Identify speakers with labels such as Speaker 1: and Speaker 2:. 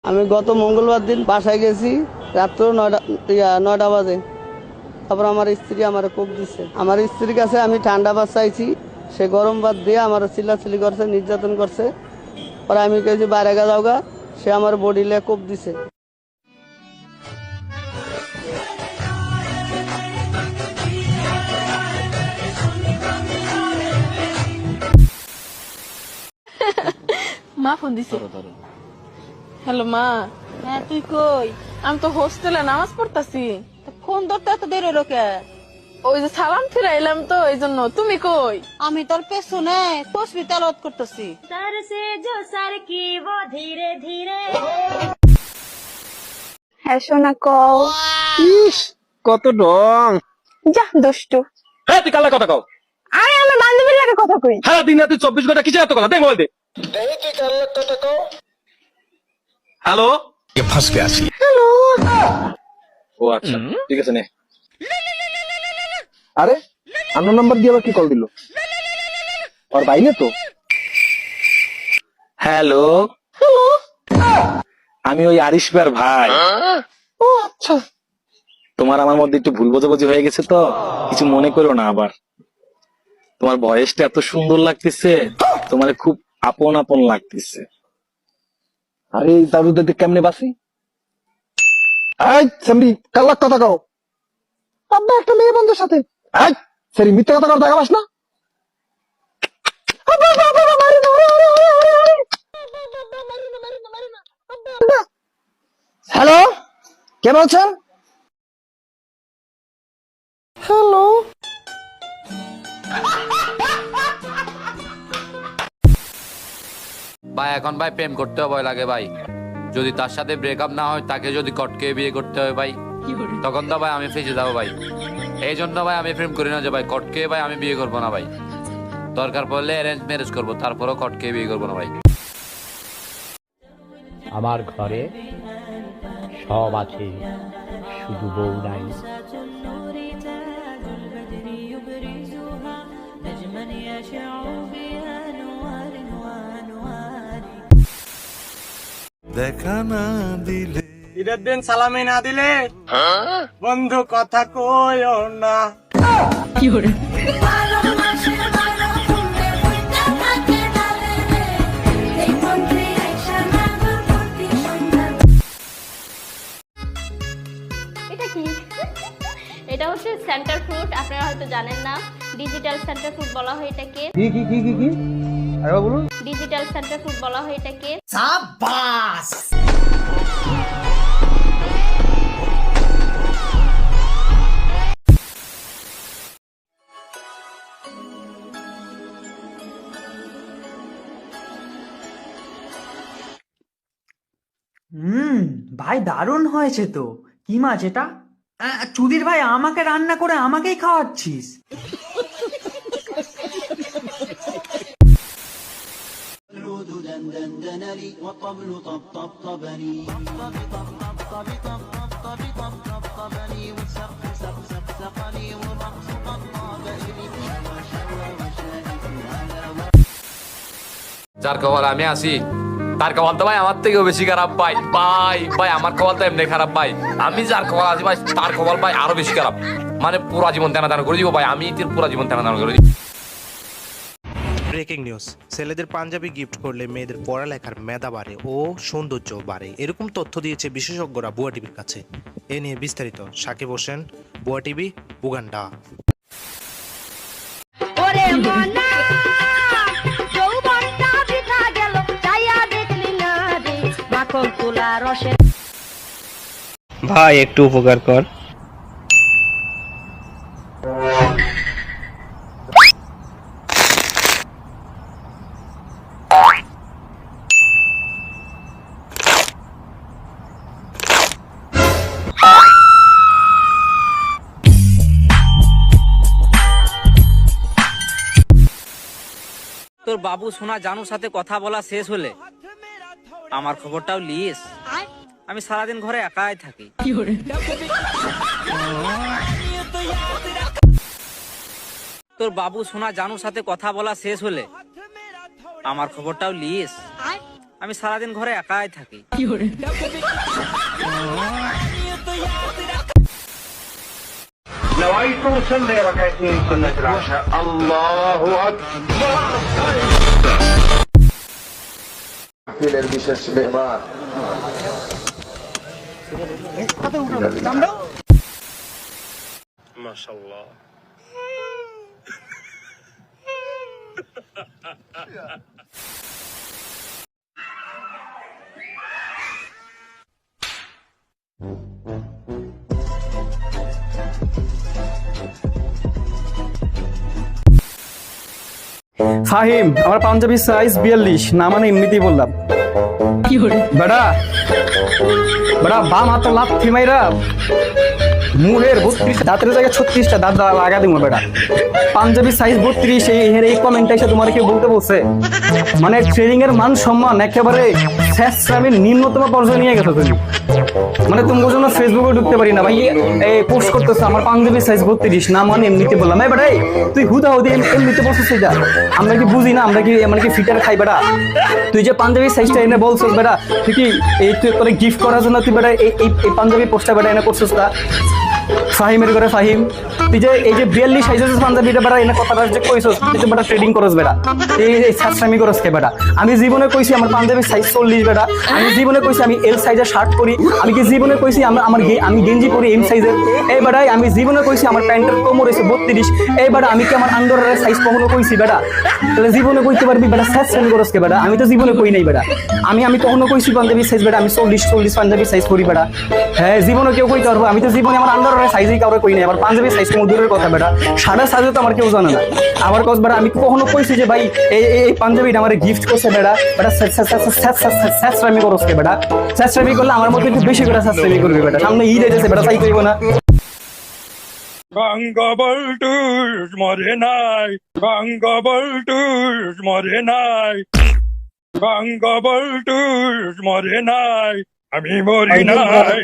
Speaker 1: আমি গত মঙ্গলবার দিন বাসায় গেছি রাত্র 9টা বাজে। তারপর আমার স্ত্রী আমার কোপ দিচ্ছে। আমার স্ত্রীর কাছে আমি ঠান্ডা ভাত চাইছি, সে গরম ভাত দিয়ে আমার চিল্লাচিল্লি করছে, নির্যাতন করছে। পরে আমি কেছি বাইরে যাওগা, সে আমার বডিলে কোপ দিছে।
Speaker 2: মা ফোন দিছে। হ্যালো মা।
Speaker 3: হ্যাঁ তুই কই?
Speaker 2: আমি তো হোস্টেলে নামাজ পড়তাছি।
Speaker 3: ফোন ধরতে এত দেরি হলো কে?
Speaker 2: ওই যে সালাম ফিরাইলাম তো এই জন্য। তুমি কই?
Speaker 3: আমি তোর পেছনে তসবি তেলাওয়াত করতেছি।
Speaker 4: सर से जो सर की वो धीरे धीरे।
Speaker 5: হ্যাঁ সোনা কও।
Speaker 6: ইস কত ডং।
Speaker 5: যা দুষ্টু।
Speaker 6: হ্যাঁ তুই কালা কথা কও।
Speaker 5: আরে আমার বান্ধবীর লাগে কথা কই।
Speaker 6: হ্যাঁ দিন রাতে 24 ঘন্টা কিসের এত কথা? দে মোবাইল দে। তুই কালা কথা কও। হ্যালো
Speaker 7: फंस गया सी।
Speaker 5: হ্যালো।
Speaker 6: ও আচ্ছা ঠিক আছে নে। আরে আন্ন নাম্বার দিয়ে আবার কি কল দিল? আর বাইরে তো। হ্যালো আমি ওই আরিশবার ভাই। ও আচ্ছা তোমার আমার মধ্যে একটু ভুল বোঝাবুঝি হয়ে গেছে তো কিছু মনে করো না আবার। তোমার ভয়েসটা এত সুন্দর লাগতেছে, তোমার খুব আপন আপন লাগতেছে। আরে দাদু দাদি কেমনে বাসি? সামরি কাল্লাক কথা কও। আব্বা একটা মেয়ে বন্ধুর সাথে। সরি মিথ্যা কথা কও, দেখা পাস না? হ্যালো কে বলছেন? হ্যালো
Speaker 8: ভাই এখন ভাই প্রেম করতে ভয় লাগে ভাই। যদি তার সাথে ব্রেকআপ না হয়, তাকে যদি কটকে বিয়ে করতে হয় ভাই, তখন তো ভাই আমি ফেঁসে যাবো ভাই। এই জন্য ভাই আমি প্রেম করি না যে ভাই কটকে ভাই আমি বিয়ে করবো না ভাই। দরকার পড়লে অ্যারেঞ্জ ম্যারেজ করবো, তারপরও কটকে বিয়ে করবো না ভাই।
Speaker 9: আমার ঘরে সব আছে, শুধু বউ নাই।
Speaker 7: দেখা না দিলে
Speaker 10: ঈদের দিন সালামি না দিলে বন্ধু কথা কইও না।
Speaker 4: এটা কি? এটা হচ্ছে সেন্টার ফ্রুট, আপনারা হয়তো জানেন না। ডিজিটাল সেন্টার ফ্রুট বলা হয় এটাকে।
Speaker 6: কি কি কি কি কি আরে বলুন।
Speaker 4: ডিজিটাল সেন্টার ফ্রুট বলা হয় এটাকে।
Speaker 10: সাবাস।
Speaker 11: ভাই দারুণ হয়েছে তো। কি মাছ এটা? চুদির ভাই আমাকে রান্না করে আমাকেই খাওয়াচ্ছিস?
Speaker 8: যার কপাল আমি আছি তার কপাল তো ভাই আমার থেকেও বেশি খারাপ ভাই। ভাই ভাই আমার কপাল তো এমনি খারাপ ভাই। আমি যার কপাল আছি ভাই তার কপাল ভাই আরো বেশি খারাপ। মানে পুরা জীবন টানা টানা করে দিব ভাই। আমি পুরা জীবন টানা টানা করে দিব।
Speaker 7: ব্রেকিং নিউজ, ছেলেদের পাঞ্জাবি গিফট করলে মেয়েদের পড়ালেখার মেধা বাড়ে ও সৌন্দর্য বাড়ে, এরকম তথ্য দিয়েছে বিশেষজ্ঞরা বুয়া টিভির কাছে। এ নিয়ে বিস্তারিত সাকিব হোসেন, বুয়া টিভি, উগান্ডা।
Speaker 10: ভাই একটু উপকার কর।
Speaker 11: তোর বাবু সোনা জানুর সাথে কথা বলা শেষ হলে আমার খবরটাও লিস। আমি সারাদিন ঘরে একাই থাকি। তোর বাবু সোনা জানুর সাথে কথা বলা শেষ হলে আমার খবরটাও লিস। আমি সারাদিন ঘরে একাই থাকি।
Speaker 12: বিশেষ মেহমান
Speaker 10: মাশাআল্লাহ।
Speaker 13: ফাহিম, আমার পাঞ্জাবি সাইজ 42, না মানে এমনিতেই বললাম। বেটা বেটা বাম হাতে লাথি মাইরা মুহের 32 দাঁতের জায়গায় 36টা দাঁত লাগা দিব বেটা। পাঞ্জাবি সাইজ 32, এই কমেন্টটা এসে তোমার কি বলতে বলছে? মানে ট্রেনিং এর মান সম্মান একেবারে শেষরামের নিম্নতম পর্যায়ে নিয়ে গেছো তুমি। মানে তোমার জন্য ফেসবুকে ঢুকতে পারি না ভাই, এই পোস্ট করতেছ আমার পাঞ্জাবি সাইজ 32, না মানে এমনিতে বললাম। এই বেটা তুই হুদা হুদি এমনিতে বলছিস এটা? আমরা কি বুঝি না? আমরা কি মানে কি ফিটার খাই বেটা? তুই যে পাঞ্জাবি সাইজটা এনে বলছিস বেটা, তুই কি এই তুই তোরে গিফট করার জন্য তুই বেটা এই পাঞ্জাবি পোস্টটা বেটা এনে করছিস না? ফাহিমের করে ফাহিম, তুই যে এই যে 42 সাইজের পাঞ্জাবিটা বেটা এনে কথাটা যে কইছস, তুই তো বেটা ট্রেডিং করস বেটা, এই ছাত্রামি করস কে বেটা? আমি জীবনে কইছি আমার পাঞ্জাবি সাইজ 40 বেটা, আমি জীবনে কইছি আমি এল সাইজের শার্ট পরি, আমি কি জীবনে কইছি আমি গেঞ্জি পরি এম সাইজের? এই বেটা আমি জীবনে কইছি আমার প্যান্টের কোমর হইছে 32, এই বেটা আমি কি আমার আন্ডারের সাইজ কখনো কইছি বেটা? তাহলে জীবনে কইতে পারবি বেটা ছাত্রামি করস কে বেটা? আমি তো জীবনে কই নাই বেটা, আমি কখনো কইছি পাঞ্জাবি সাইজ বেটা আমি 40 পাঞ্জাবি সাইজ পরি বেটা? হ্যাঁ জীবনে কেউ কইতে পারবো? আমি তো জীবনে আমার আন্ডারের সাইজই কাউরে কই নাই, আবার পাঞ্জাবি সাইজ কোন দূরের কথা বেটা, সাড়ে সাইজও তো আমার কেউ জানে না। আবার কস বেটা আমি কখনো কইছি যে ভাই এই পাঞ্জাবিটা আমার গিফট করছে বেটা? বেটা ছাত্রামি করস কে বেটা? ছাত্রামি করলে আমার মতো একটু বেশি করে ছাত্রামি করবি বেটা, সামনে ঈদ এসেছে বেটা, তাই কইব না?
Speaker 14: গঙ্গবল্টুস মরে নাই, গঙ্গবল্টুস মরে নাই, গঙ্গবল্টুস মরে নাই, আমি মরি নাই।